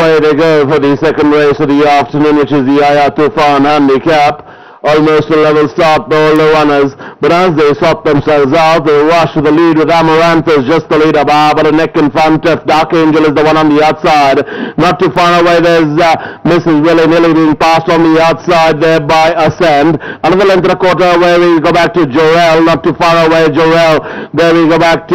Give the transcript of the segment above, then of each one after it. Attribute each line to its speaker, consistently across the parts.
Speaker 1: Away they go for the second race of the afternoon, which is the Yaya Tufan Handicap. Almost a level start, all the runners, but as they sort themselves out, they rush to the lead with Amaranthus just the lead above, but a neck in front of Dark Angel is the one on the outside. Not too far away, there's Mrs. Willy-Nilly being passed on the outside there by Ascend. Another length and a quarter away, we go back to Jorel, not too far away, Jorel. There we go back to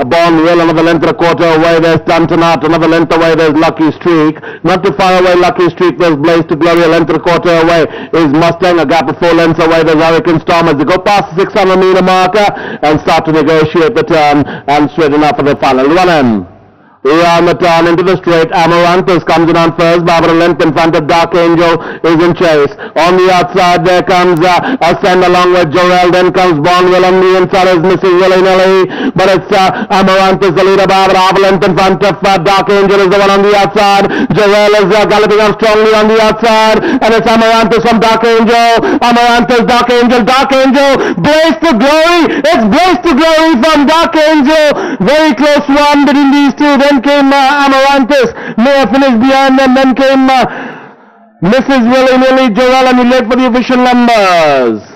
Speaker 1: Bonville, another length and a quarter away, there's Tantanat, another length away, there's Lucky Streak. Not too far away, Lucky Streak, there's Blaze to Glory, a length and a quarter away is Mustang. A gap of 4 lengths away, there's Hurricane Storm as they go past the 600 meter marker and start to negotiate the turn and straight enough for the final run-in. Round the turn into the straight, Amaranthus comes in on first, Barbara length in front of Dark Angel is in chase. On the outside there comes Ascend along with Jorel, then comes Bonville on the inside is Mrs. Willy-Nilly, but it's Amaranthus the leader, Barbara half a length in front of Dark Angel is the one on the outside. Jorel is galloping on strongly on the outside, and it's Amaranthus from Dark Angel. Amaranthus, Dark Angel, Blaze to Glory, it's Blaze to Glory from Dark Angel. Very close one between these two. Then came Amaranthus, may have finished behind them. Then came Mrs. Willy-Nilly, Jorel, and we late for the official numbers.